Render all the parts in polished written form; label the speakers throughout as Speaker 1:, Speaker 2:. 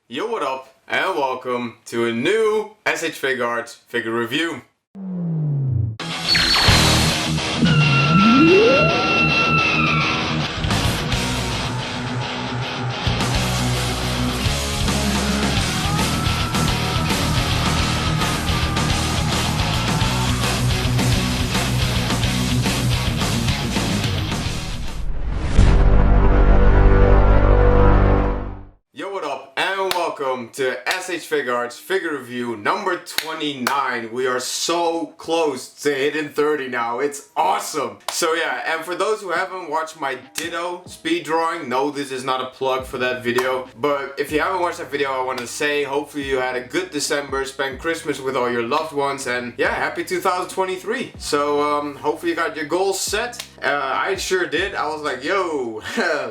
Speaker 1: Yo, what up, and welcome to a new SH Figuarts figure review. Welcome to SH Figuarts figure review number 29. We are so close to hitting 30 now. It's awesome. So yeah, and for those who haven't watched my Ditto speed drawing, no, this is not a plug for that video. But if you haven't watched that video, I want to say hopefully you had a good December, spent Christmas with all your loved ones, and yeah, happy 2023. So hopefully you got your goals set. I sure did. I was like, yo,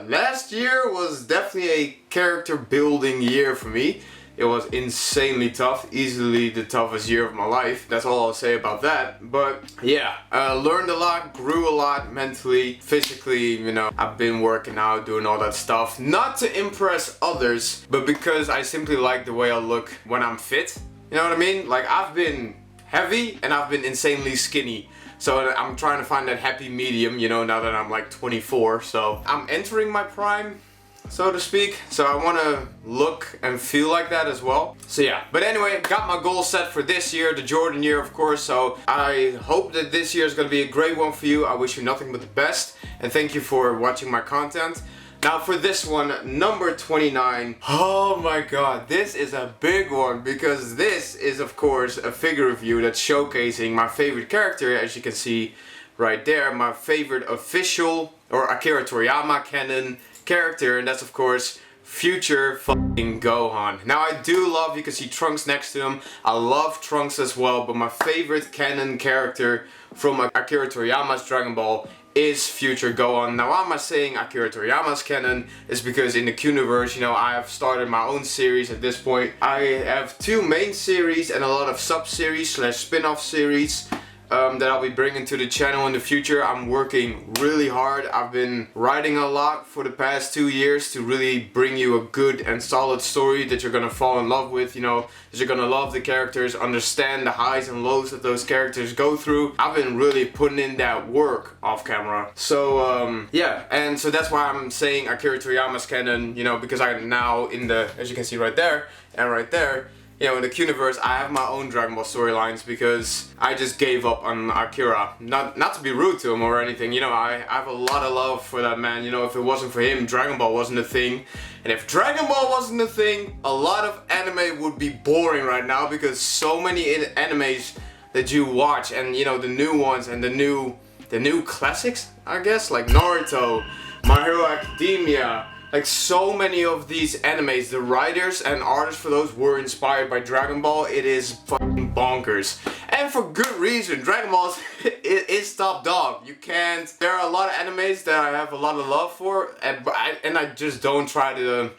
Speaker 1: last year was definitely a character building year for me. It was insanely tough, easily the toughest year of my life. That's all I'll say about that. But yeah, learned a lot, grew a lot mentally, physically, you know. I've been working out, doing all that stuff, not to impress others, but because I simply like the way I look when I'm fit. You know what I mean? Like, I've been heavy and I've been insanely skinny. So I'm trying to find that happy medium, you know, now that I'm like 24. So I'm entering my prime, so to speak. So I want to look and feel like that as well. So yeah, but anyway, got my goal set for this year, the Jordan year, of course. So I hope that this year is going to be a great one for you. I wish you nothing but the best, and thank you for watching my content. Now for this one, number 29, oh my god, this is a big one because this is of course a figure review that's showcasing my favorite character, as you can see right there, my favorite official or Akira Toriyama canon character, and that's of course future fucking Gohan. Now I do love, you can see Trunks next to him, I love Trunks as well, but my favorite canon character from Akira Toriyama's Dragon Ball is future Gohan. Now why am I saying Akira Toriyama's canon? Is because in the Qniverse, you know, I have started my own series at this point. I have two main series and a lot of sub-series slash spin-off series that I'll be bringing to the channel in the future. I'm working really hard. I've been writing a lot for the past 2 years to really bring you a good and solid story that you're gonna fall in love with, you know, that you're gonna love the characters, understand the highs and lows that those characters go through. I've been really putting in that work off camera. So yeah, and so that's why I'm saying Akira Toriyama's canon, you know, because I'm now in the, as you can see right there and right there, you know, in the Qniverse, I have my own Dragon Ball storylines because I just gave up on Akira. Not to be rude to him or anything, you know, I have a lot of love for that man. You know, if it wasn't for him, Dragon Ball wasn't a thing. And if Dragon Ball wasn't a thing, a lot of anime would be boring right now because so many animes that you watch, and you know, the new ones and the new classics, I guess, like Naruto, My Hero Academia, like so many of these animes, the writers and artists for those were inspired by Dragon Ball. It is fucking bonkers. And for good reason. Dragon Ball is top dog. You can't, there are a lot of animes that I have a lot of love for, and I just don't try to,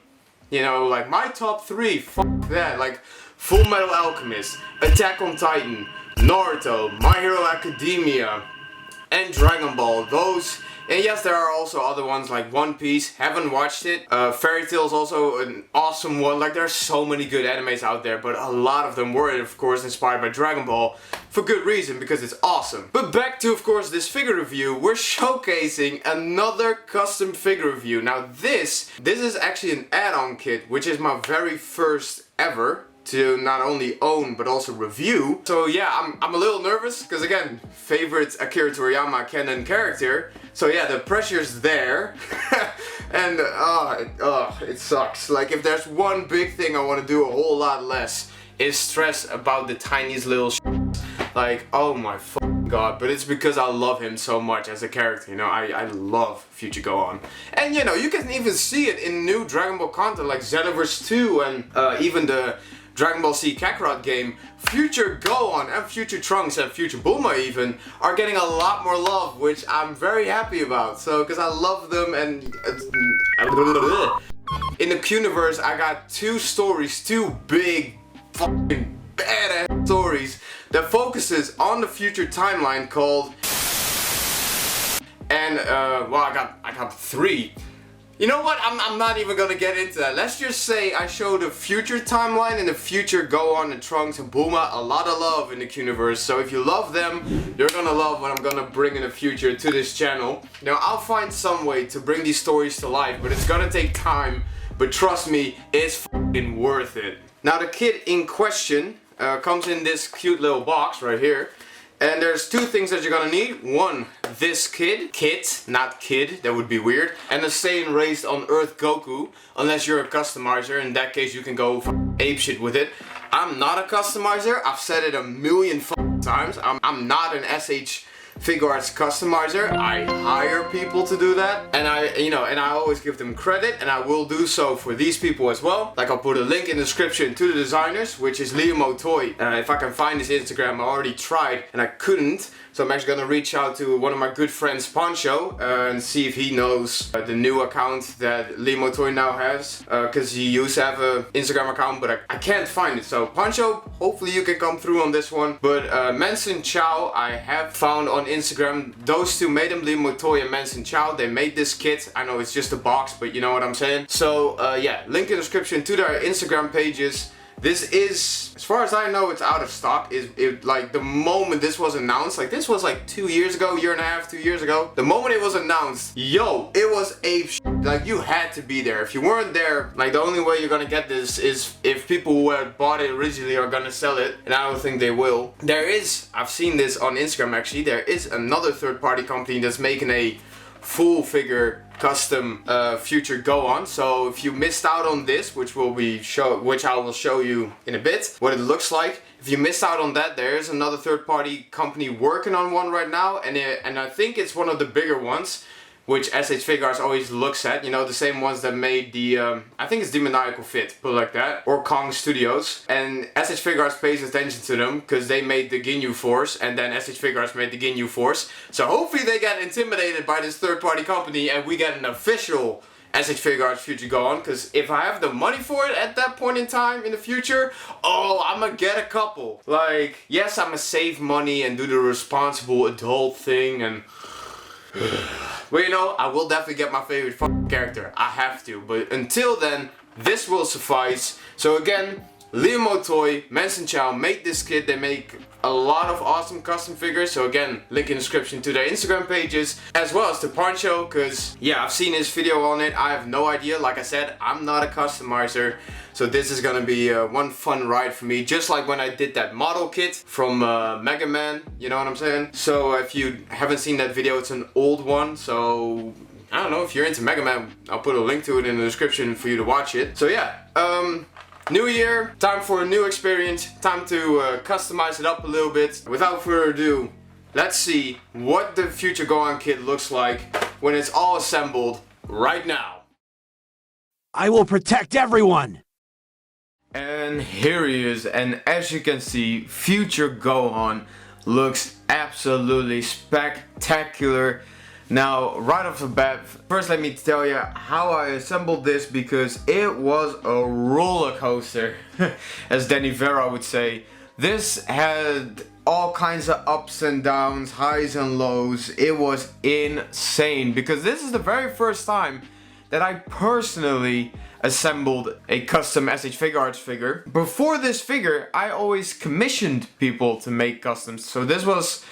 Speaker 1: you know, like my top 3, fuck that. Like Full Metal Alchemist, Attack on Titan, Naruto, My Hero Academia, and Dragon Ball. Those. And yes, there are also other ones like One Piece, haven't watched it. Fairy Tail is also an awesome one. Like, there's so many good animes out there, but a lot of them were, of course, inspired by Dragon Ball for good reason, because it's awesome. But back to, of course, this figure review, we're showcasing another custom figure review. Now this is actually an add-on kit, which is my very first ever to not only own but also review. So yeah, I'm a little nervous because again, favorite Akira Toriyama canon character. So yeah, the pressure's there. And it sucks. Like, if there's one big thing I want to do a whole lot less is stress about the tiniest little like, oh my fucking god. But it's because I love him so much as a character, you know. I love future Gohan. And you know, you can even see it in new Dragon Ball content like Xenoverse 2 and even the Dragon Ball Z Kakarot game. Future Gohan and future Trunks and future Bulma even are getting a lot more love, which I'm very happy about. So, because I love them, and in the Qniverse I got 2 stories, 2 big fucking badass stories that focuses on the future timeline called, and well, I got 3. You know what? I'm not even gonna get into that. Let's just say I showed a future timeline and the future Gohan and Trunks and Bulma a lot of love in the Qniverse. So if you love them, you're gonna love what I'm gonna bring in the future to this channel. Now I'll find some way to bring these stories to life, but it's gonna take time. But trust me, it's f***ing worth it. Now the kit in question comes in this cute little box right here. And there's two things that you're gonna need. One, this kit, not kid, that would be weird. And a Saiyan raised on Earth Goku, unless you're a customizer. In that case, you can go apeshit with it. I'm not a customizer. I've said it a million times. I'm not an SH Figuarts customizer. I hire people to do that, and I always give them credit, and I will do so for these people as well. Like, I'll put a link in the description to the designers, which is Liam Toy. If I can find his Instagram, I already tried and I couldn't. So I'm actually gonna reach out to one of my good friends, Pancho, and see if he knows the new account that Liam Toy now has. Cause he used to have an Instagram account, but I can't find it. So Pancho, hopefully you can come through on this one. But Manson Chow, I have found on Instagram. Those two made them, Liam Toy and Manson Chow. They made this kit. I know it's just a box, but you know what I'm saying. So yeah, link in the description to their Instagram pages. This is, as far as I know, it's out of stock. Like, the moment this was announced, like, this was like 2 years ago, year and a half, 2 years ago. The moment it was announced, yo, it was ape shit. Like, you had to be there. If you weren't there, like, the only way you're gonna get this is if people who had bought it originally are gonna sell it, and I don't think they will. There is, I've seen this on Instagram actually, there is another third-party company that's making a full figure custom future Gohan. So if you missed out on this, which I will show you in a bit what it looks like. If you missed out on that, there is another third-party company working on one right now, and I think it's one of the bigger ones, which SH Figuarts always looks at. You know, the same ones that made the, I think it's Demoniacal Fit, put it like that, or Kong Studios. And SH Figuarts pays attention to them, because they made the Ginyu Force, and then SH Figuarts made the Ginyu Force. So hopefully they get intimidated by this third-party company, and we get an official SH Figuarts Future Gohan, because if I have the money for it at that point in time in the future, oh, I'm gonna get a couple. Like, yes, I'm gonna save money and do the responsible adult thing, and well, you know, I will definitely get my favorite character. I have to. But until then, this will suffice. So again, Liam Toy, Manson Chow made this kit. They make a lot of awesome custom figures. So again, link in the description to their Instagram pages, as well as to Pancho, because yeah, I've seen his video on it. I have no idea. Like I said, I'm not a customizer. So this is gonna be one fun ride for me, just like when I did that model kit from Mega Man, you know what I'm saying? So if you haven't seen that video, it's an old one, so I don't know, if you're into Mega Man, I'll put a link to it in the description for you to watch it. So yeah, new year, time for a new experience, time to customize it up a little bit. Without further ado, let's see what the future Gohan kit looks like when it's all assembled right now.
Speaker 2: I will protect everyone!
Speaker 1: And here he is, and as you can see, future Gohan looks absolutely spectacular. Now, right off the bat, first let me tell you how I assembled this, because it was a roller coaster, as Danny Vera would say. This had all kinds of ups and downs, highs and lows. It was insane, because this is the very first time that I personally assembled a custom SH Figuarts figure. Before this figure, I always commissioned people to make customs, so this was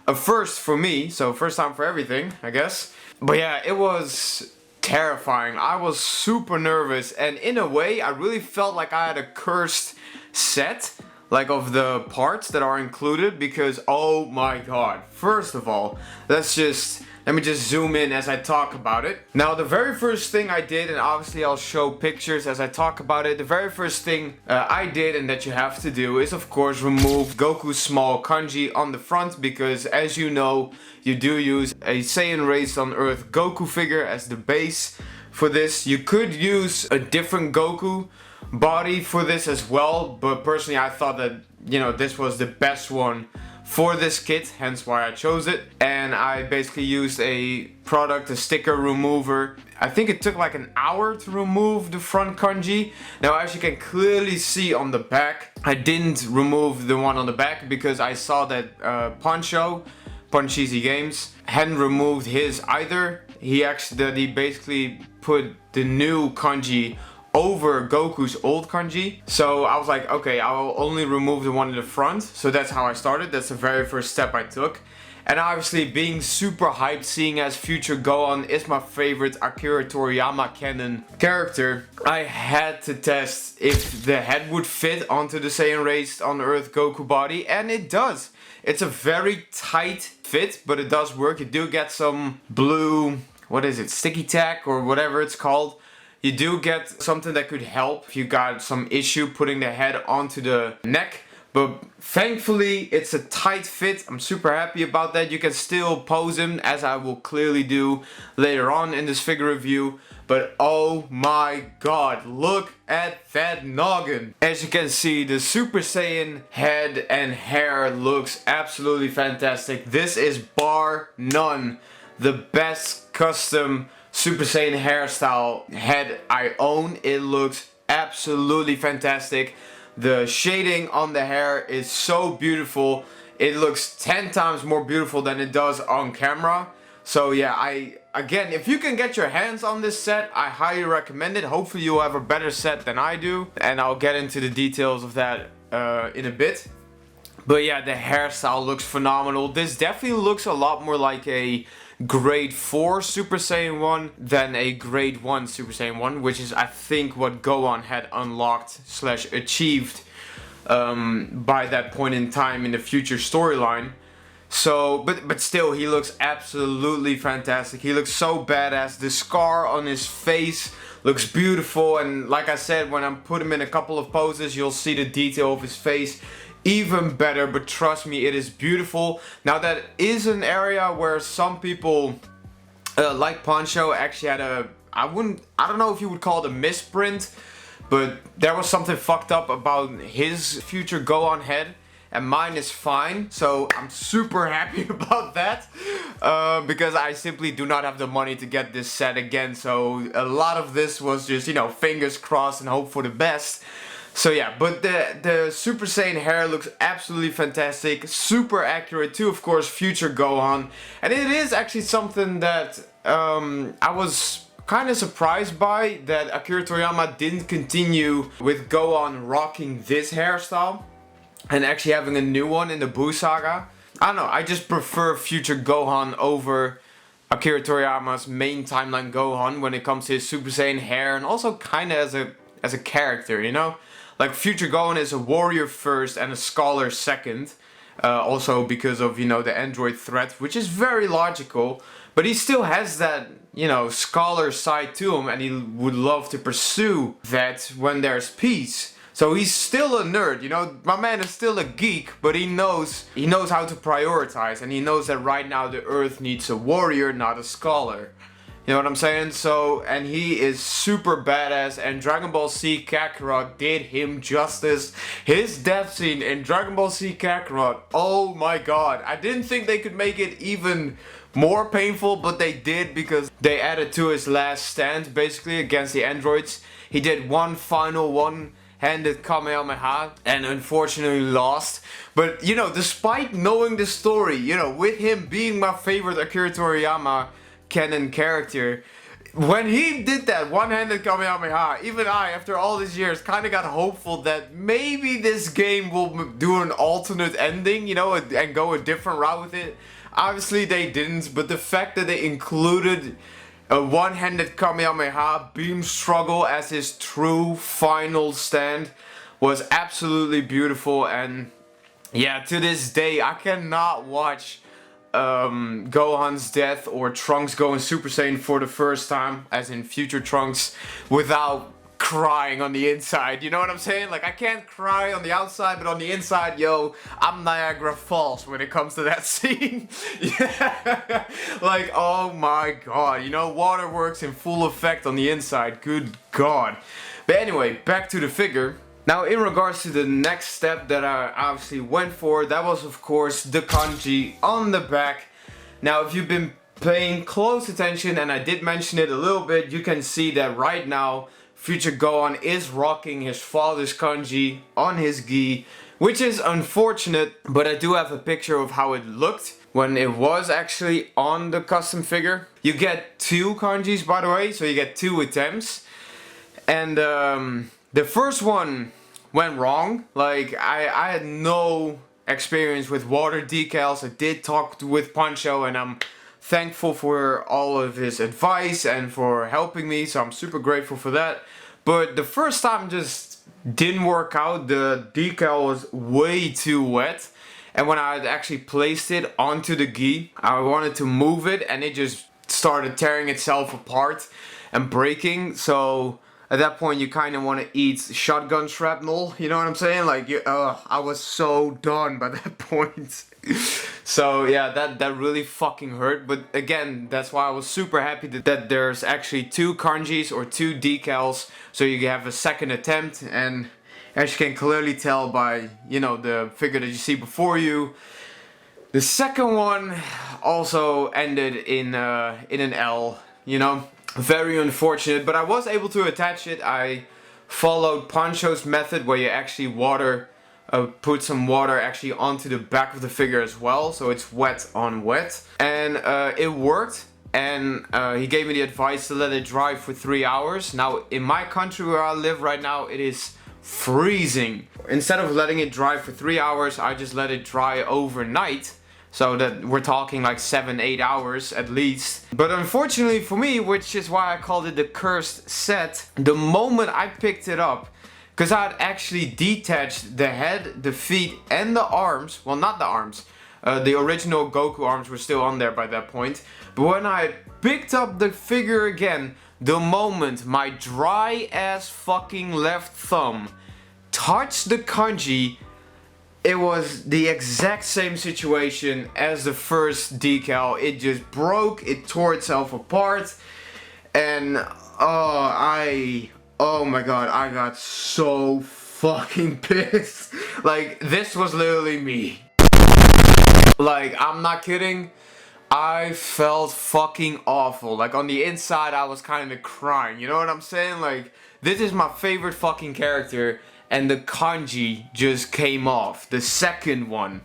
Speaker 1: a first for me, so first time for everything, I guess. But yeah, it was terrifying. I was super nervous, and in a way, I really felt like I had a cursed set, like of the parts that are included, because oh my god. First of all, let me just zoom in as I talk about it. Now, the very first thing I did, and obviously I'll show pictures as I talk about it, the very first thing I did, and that you have to do, is of course remove Goku's small kanji on the front, because as you know, you do use a Saiyan raised on Earth Goku figure as the base for this. You could use a different Goku body for this as well, but personally I thought that, you know, this was the best one for this kit, hence why I chose it. And I basically used a sticker remover. I think it took like an hour to remove the front kanji. Now, as you can clearly see on the back, I didn't remove the one on the back because I saw that Pancho, Puncheezy Games, hadn't removed his either. he basically put the new kanji over Goku's old kanji. So I was like, okay, I'll only remove the one in the front. So that's how I started. That's the very first step I took. And obviously being super hyped, seeing as future Gohan is my favorite Akira Toriyama canon character, I had to test if the head would fit onto the Saiyan raised on Earth Goku body, and it does. It's a very tight fit, but it does work. You do get some blue, what is it, sticky tack or whatever it's called. You do get something that could help if you got some issue putting the head onto the neck. But thankfully it's a tight fit. I'm super happy about that. You can still pose him, as I will clearly do later on in this figure review. But oh my god, look at that noggin. As you can see, the Super Saiyan head and hair looks absolutely fantastic. This is bar none the best custom Super Saiyan hairstyle head I own. It looks absolutely fantastic. The shading on the hair is so beautiful. It looks 10 times more beautiful than it does on camera. So yeah, again, if you can get your hands on this set, I highly recommend it. Hopefully you'll have a better set than I do. And I'll get into the details of that in a bit. But yeah, the hairstyle looks phenomenal. This definitely looks a lot more like a grade 4 Super Saiyan 1 than a grade 1 Super Saiyan 1, which is I think what Gohan had unlocked / achieved by that point in time in the future storyline. So, but still, he looks absolutely fantastic. He looks so badass. The scar on his face looks beautiful, and like I said, when I put him in a couple of poses, you'll see the detail of his face even better. But trust me, it is beautiful. Now that is an area where some people like Poncho actually had a, I don't know if you would call it a misprint, but there was something fucked up about his future Gohan head, and mine is fine. So I'm super happy about that because I simply do not have the money to get this set again. So a lot of this was just, you know, fingers crossed and hope for the best. So yeah, but the Super Saiyan hair looks absolutely fantastic, super accurate to, of course, future Gohan. And it is actually something that I was kind of surprised by, that Akira Toriyama didn't continue with Gohan rocking this hairstyle and actually having a new one in the Buu Saga. I don't know, I just prefer future Gohan over Akira Toriyama's main timeline Gohan when it comes to his Super Saiyan hair, and also kind of as a character, you know? Like, future Gohan is a warrior first and a scholar second. Also because of, you know, the android threat, which is very logical. But he still has that, you know, scholar side to him, and he would love to pursue that when there's peace. So he's still a nerd, you know, my man is still a geek, but he knows how to prioritize, and he knows that right now the Earth needs a warrior, not a scholar. You know what I'm saying? So, and he is super badass, and Dragon Ball Z Kakarot did him justice. His death scene in Dragon Ball Z Kakarot, oh my god. I didn't think they could make it even more painful, but they did, because they added to his last stand, basically, against the androids. He did one final one-handed Kamehameha and unfortunately lost. But, you know, despite knowing the story, you know, with him being my favorite Akira Toriyama canon character, when he did that one-handed Kamehameha, even I, after all these years, kind of got hopeful that maybe this game will do an alternate ending, you know, and go a different route with it. Obviously they didn't, but the fact that they included a one-handed Kamehameha beam struggle as his true final stand was absolutely beautiful. And yeah, to this day I cannot watch Gohan's death or Trunks going Super Saiyan for the first time, as in future Trunks, without crying on the inside. You know what I'm saying? Like, I can't cry on the outside, but on the inside, yo, I'm Niagara Falls when it comes to that scene. Yeah. Like, oh my god, you know, waterworks in full effect on the inside. Good god. But anyway, back to the figure. Now, in regards to the next step that I obviously went for, that was of course the kanji on the back. Now, if you've been paying close attention, and I did mention it a little bit, you can see that right now future Gohan is rocking his father's kanji on his gi, which is unfortunate, but I do have a picture of how it looked when it was actually on the custom figure. You get 2 kanjis, by the way, so you get 2 attempts. And the first one went wrong. Like, I had no experience with water decals. I did talk with Pancho, and I'm thankful for all of his advice and for helping me, so I'm super grateful for that. But the first time just didn't work out. The decal was way too wet, and when I had actually placed it onto the gi, I wanted to move it and it just started tearing itself apart and breaking. So at that point you kind of want to eat shotgun shrapnel, you know what I'm saying? Like, I was so done by that point. So yeah, that really fucking hurt. But again, that's why I was super happy that there's actually 2 kanjis or 2 decals, so you have a second attempt. And as you can clearly tell by, you know, the figure that you see before you, the second one also ended in an L, you know. Very unfortunate, but I was able to attach it. I followed Pancho's method where you actually put some water actually onto the back of the figure as well, so it's wet on wet, and it worked. And he gave me the advice to let it dry for 3 hours. Now in my country where I live right now, it is freezing. Instead of letting it dry for 3 hours, I just let it dry overnight. So that we're talking like 7-8 hours at least. But unfortunately for me, which is why I called it the cursed set, the moment I picked it up, because I had actually detached the head, the feet and the arms, well not the arms, the original Goku arms were still on there by that point. But when I picked up the figure again, the moment my dry ass fucking left thumb touched the kanji, it was the exact same situation as the first decal. It just broke, it tore itself apart, and oh my god, I got so fucking pissed. Like, this was literally me. Like, I'm not kidding. I felt fucking awful. Like, on the inside I was kind of crying, you know what I'm saying? Like, this is my favorite fucking character, and the kanji just came off, the second one.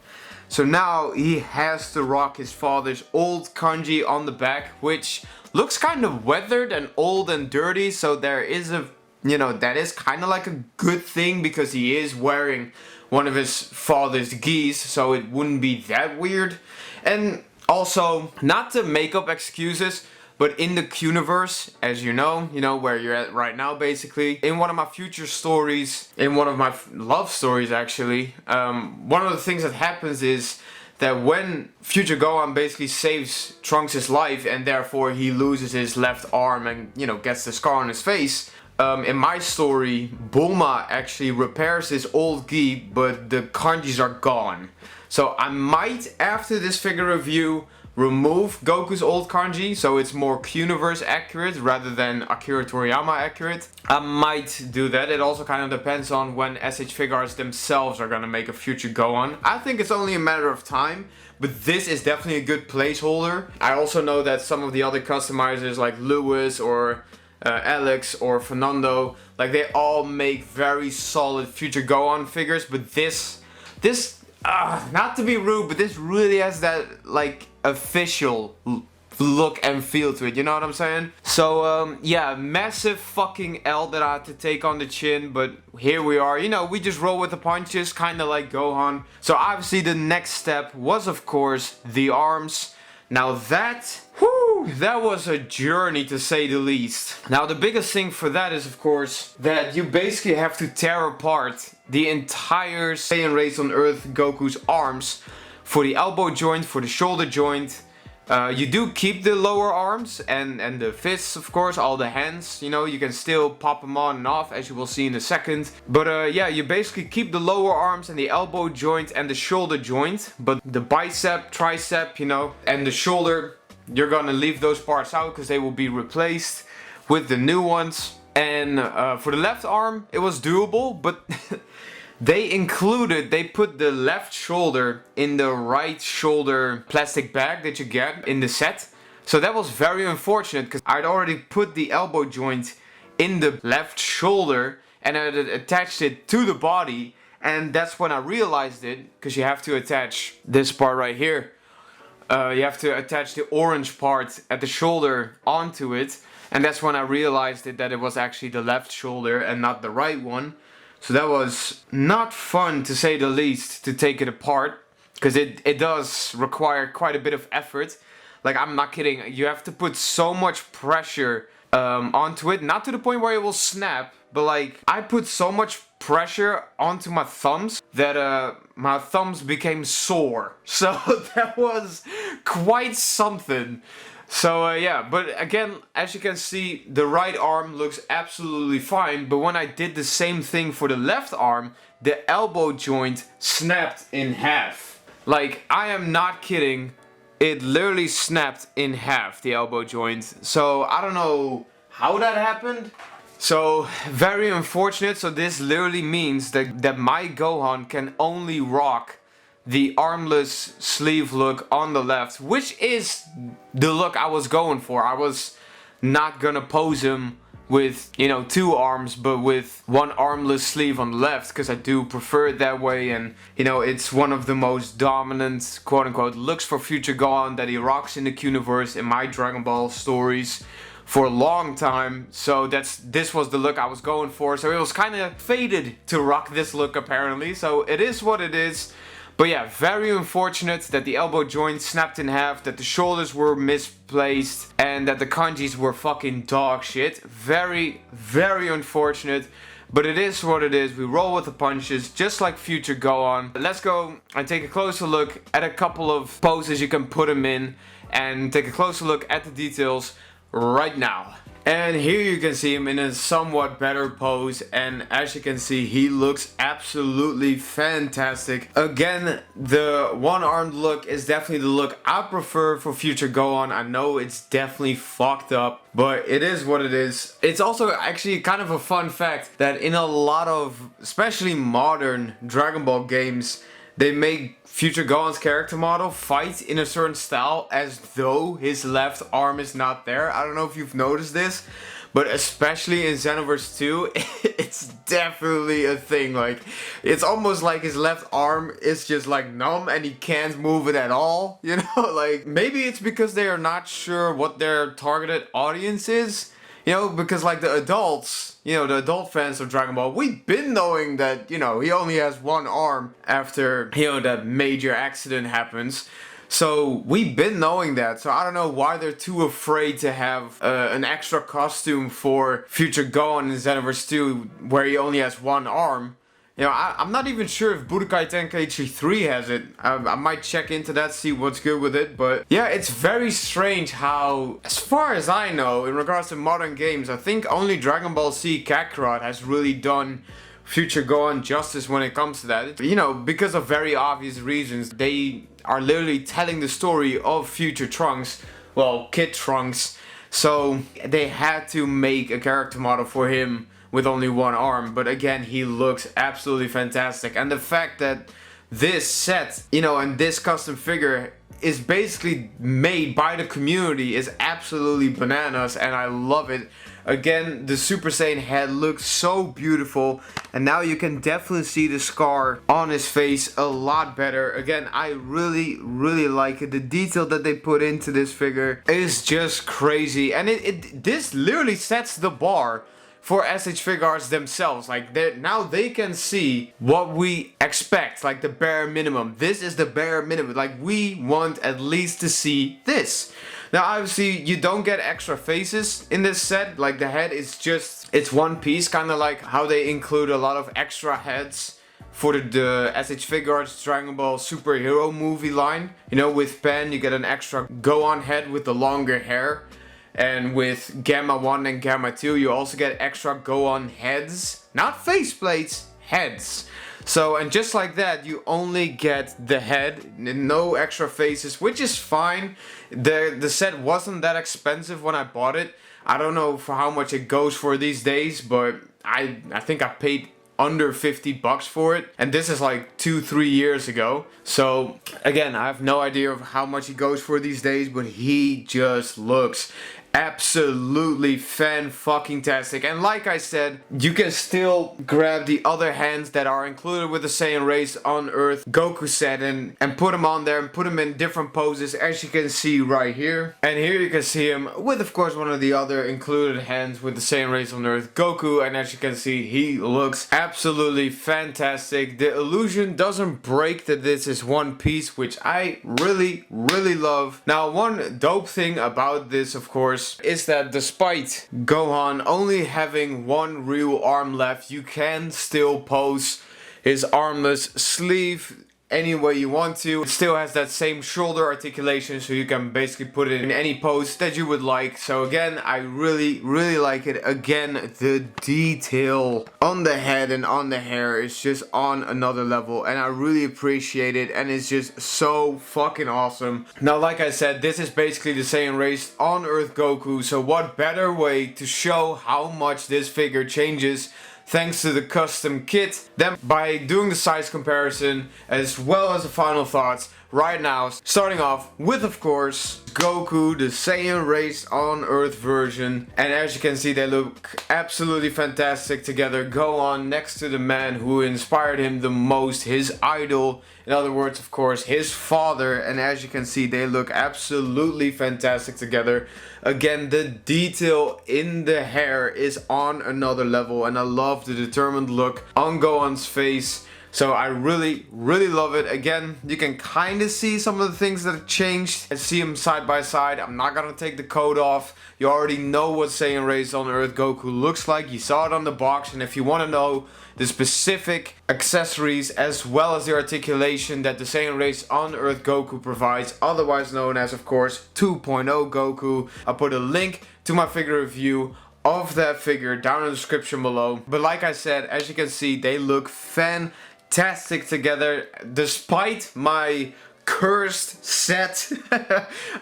Speaker 1: So now he has to rock his father's old kanji on the back, which looks kind of weathered and old and dirty. So there is a, you know, that is kind of like a good thing, because he is wearing one of his father's gis, so it wouldn't be that weird. And also, not to make up excuses, but in the Qniverse, as you know where you're at right now basically, in one of my future stories, in one of my love stories actually, one of the things that happens is that when future Gohan basically saves Trunks' life and therefore he loses his left arm and, you know, gets the scar on his face, in my story, Bulma actually repairs his old gi, but the kanjis are gone. So I might, after this figure review, remove Goku's old kanji, so it's more Qniverse accurate rather than Akira Toriyama accurate. I might do that. It also kind of depends on when SH Figuarts themselves are gonna make a future Gohan. I think it's only a matter of time, but this is definitely a good placeholder. I also know that some of the other customizers like Lewis or Alex or Fernando, like, they all make very solid future Gohan figures, but this not to be rude, but this really has that, like, official look and feel to it, you know what I'm saying? So yeah, massive fucking L that I had to take on the chin, but here we are, you know, we just roll with the punches, kinda like Gohan. So obviously the next step was, of course, the arms. Now that was a journey, to say the least. Now the biggest thing for that is, of course, that you basically have to tear apart the entire Saiyan race on Earth Goku's arms. For the elbow joint, for the shoulder joint, you do keep the lower arms and the fists, of course, all the hands, you know, you can still pop them on and off, as you will see in a second. But yeah, you basically keep the lower arms and the elbow joint and the shoulder joint, but the bicep, tricep, you know, and the shoulder, you're gonna leave those parts out because they will be replaced with the new ones. And for the left arm, it was doable, but they put the left shoulder in the right shoulder plastic bag that you get in the set. So that was very unfortunate, because I'd already put the elbow joint in the left shoulder and I had attached it to the body, and that's when I realized it, because you have to attach this part right here. you have to attach the orange part at the shoulder onto it. And that's when I realized that it was actually the left shoulder and not the right one. So that was not fun, to say the least, to take it apart. Because it does require quite a bit of effort. Like, I'm not kidding, you have to put so much pressure onto it. Not to the point where it will snap, but like, I put so much pressure onto my thumbs that my thumbs became sore. So that was quite something. So yeah, but again, as you can see, the right arm looks absolutely fine. But when I did the same thing for the left arm, the elbow joint snapped in half. Like, I am not kidding. It literally snapped in half, the elbow joint. So I don't know how that happened. So very unfortunate. So this literally means that my Gohan can only rock the armless sleeve look on the left, which is the look I was going for. I was not gonna pose him with, you know, 2 arms, but with 1 armless sleeve on the left, because I do prefer it that way. And you know, it's one of the most dominant, quote unquote, looks for future Gohan that he rocks in the Qniverse in my Dragon Ball stories for a long time. So this was the look I was going for. So it was kind of fated to rock this look, apparently. So it is what it is. But yeah, very unfortunate that the elbow joint snapped in half, that the shoulders were misplaced, and that the kanjis were fucking dog shit. Very, very unfortunate. But it is what it is. We roll with the punches, just like future Gohan. Let's go and take a closer look at a couple of poses you can put him in, and take a closer look at the details right now. And here you can see him in a somewhat better pose, and as you can see, he looks absolutely fantastic. Again, the one-armed look is definitely the look I prefer for future Gohan. I know it's definitely fucked up, but it is what it is. It's also actually kind of a fun fact that in a lot of, especially modern Dragon Ball games, they make future Gohan's character model fight in a certain style as though his left arm is not there. I don't know if you've noticed this, but especially in Xenoverse 2, it's definitely a thing. Like, it's almost like his left arm is just like numb and he can't move it at all, you know? Like, maybe it's because they are not sure what their targeted audience is. You know, because like the adults, you know, the adult fans of Dragon Ball, we've been knowing that, you know, he only has 1 arm after, you know, that major accident happens. So we've been knowing that. So I don't know why they're too afraid to have an extra costume for future Gohan in Xenoverse 2 where he only has 1 arm. You know, I'm not even sure if Budokai Tenkaichi 3 has it. I might check into that, see what's good with it. But yeah, it's very strange how, as far as I know, in regards to modern games, I think only Dragon Ball Z Kakarot has really done future Gohan justice when it comes to that. You know, because of very obvious reasons. They are literally telling the story of future Trunks, well, Kid Trunks. So they had to make a character model for him with only 1 arm, but again, he looks absolutely fantastic. And the fact that this set, you know, and this custom figure is basically made by the community is absolutely bananas, and I love it. Again, the Super Saiyan head looks so beautiful, and now you can definitely see the scar on his face a lot better. Again, I really, really like it. The detail that they put into this figure is just crazy, and this literally sets the bar for SH Figuarts themselves. Like, now they can see what we expect, like the bare minimum. This is the bare minimum. Like, we want at least to see this. Now, obviously, you don't get extra faces in this set. Like, the head is just, it's one piece, kind of like how they include a lot of extra heads for the SH Figuarts Dragon Ball superhero movie line. You know, with Pen, you get an extra Gohan head with the longer hair. And with Gamma 1 and Gamma 2, you also get extra Gohan heads. Not faceplates, heads. So, and just like that, you only get the head, no extra faces, which is fine. The set wasn't that expensive when I bought it. I don't know for how much it goes for these days, but I think I paid under 50 bucks for it, and this is like 2-3 years ago. So again, I have no idea of how much he goes for these days, but he just looks absolutely fan-fucking-tastic. And like I said, you can still grab the other hands that are included with the Saiyan Race on Earth Goku set and put them on there and put them in different poses, as you can see right here. And here you can see him with, of course, one of the other included hands with the Saiyan Race on Earth Goku, and as you can see, he looks absolutely fantastic. The illusion doesn't break that this is one piece, which I really love. Now, one dope thing about this, of course, is that despite Gohan only having one real arm left, you can still pose his armless sleeve any way you want to. It still has that same shoulder articulation, so you can basically put it in any pose that you would like. So again, I really like it. Again, the detail on the head and on the hair is just on another level, and I really appreciate it, and it's just so fucking awesome. Now, like I said, this is basically the Saiyan Race on Earth Goku, so what better way to show how much this figure changes thanks to the custom kit than by doing the size comparison as well as the final thoughts right now. Starting off with, of course, Goku, the Saiyan Race on Earth version. And as you can see, they look absolutely fantastic together. Gohan next to the man who inspired him the most, his idol. In other words, of course, his father. And as you can see, they look absolutely fantastic together. Again, the detail in the hair is on another level, and I love the determined look on Gohan's face. So I really love it. Again, you can kind of see some of the things that have changed and see them side by side. I'm not gonna take the coat off. You already know what Saiyan Race on Earth Goku looks like. You saw it on the box, and if you want to know the specific accessories as well as the articulation that the Saiyan Race on Earth Goku provides, otherwise known as, of course, 2.0 Goku, I'll put a link to my figure review of that figure down in the description below. But like I said, as you can see, they look fantastic together. Despite my cursed set,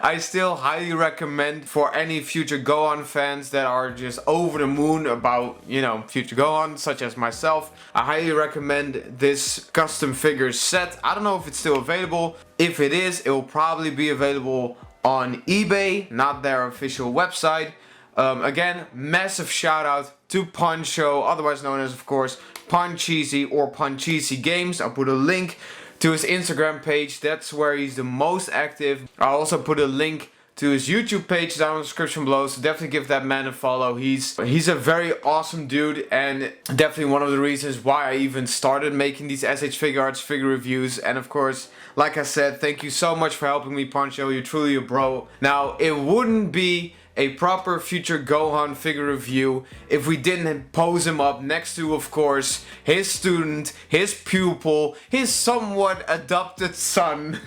Speaker 1: I still highly recommend for any future Gohan fans that are just over the moon about, you know, future Gohan, such as myself. I highly recommend this custom figure set. I don't know if it's still available. If it is, it will probably be available on eBay, not their official website. Again, massive shout out to Poncho, otherwise known as, of course, Poncheesy or Poncheesy Games. I'll put a link to his Instagram page. That's where he's the most active. I'll also put a link to his YouTube page down in the description below, so definitely give that man a follow. He's a very awesome dude, and definitely one of the reasons why I even started making these SH Figuarts figure reviews. And of course, like I said, thank you so much for helping me, Poncho. You're truly a bro. Now, it wouldn't be a proper future Gohan figure review if we didn't pose him up next to, of course, his student, his pupil, his somewhat adopted son.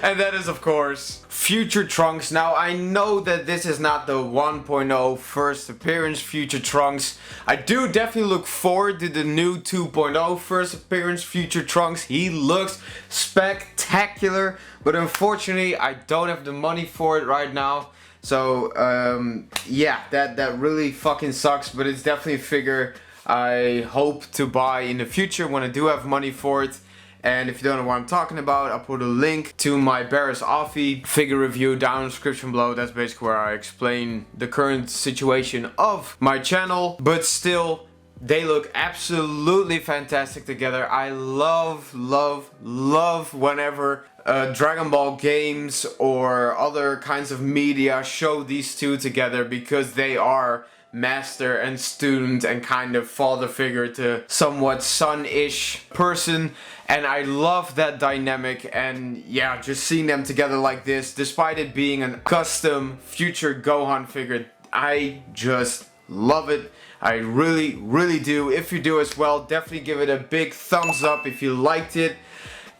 Speaker 1: And that is, of course, Future Trunks. Now, I know that this is not the 1.0 first appearance Future Trunks. I do definitely look forward to the new 2.0 first appearance Future Trunks. He looks spectacular, but unfortunately, I don't have the money for it right now. So, yeah, that really fucking sucks, but it's definitely a figure I hope to buy in the future when I do have money for it. And if you don't know what I'm talking about, I'll put a link to my Barris Offie figure review down in the description below. That's basically where I explain the current situation of my channel. But still, they look absolutely fantastic together. I love whenever Dragon Ball games or other kinds of media show these two together, because they are master and student and kind of father figure to somewhat son-ish person, and I love that dynamic. And yeah, just seeing them together like this, despite it being a custom future Gohan figure, I just love it. I really do. If you do as well, definitely give it a big thumbs up if you liked it.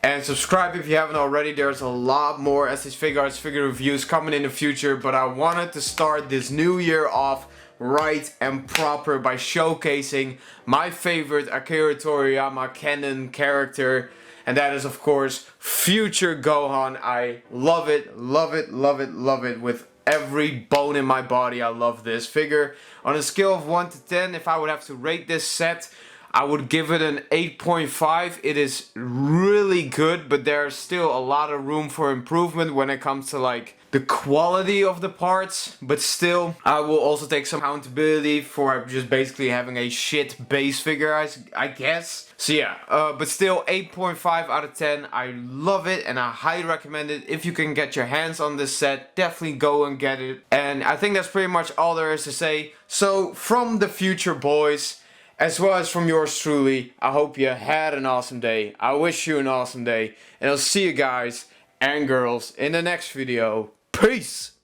Speaker 1: And subscribe if you haven't already. There's a lot more SH Figuarts figure reviews coming in the future, but I wanted to start this new year off right and proper by showcasing my favorite Akira Toriyama canon character, and that is, of course, future Gohan. I love it with every bone in my body. I love this figure. On a scale of 1 to 10, if I would have to rate this set, I would give it an 8.5. It is really good, but there's still a lot of room for improvement when it comes to like the quality of the parts, but still, I will also take some accountability for just basically having a shit base figure, I guess. So yeah, but still 8.5 out of 10. I love it and I highly recommend it. If you can get your hands on this set, definitely go and get it. And I think that's pretty much all there is to say. So from the future, boys, as well as from yours truly, I hope you had an awesome day. I wish you an awesome day. And I'll see you guys and girls in the next video. Peace!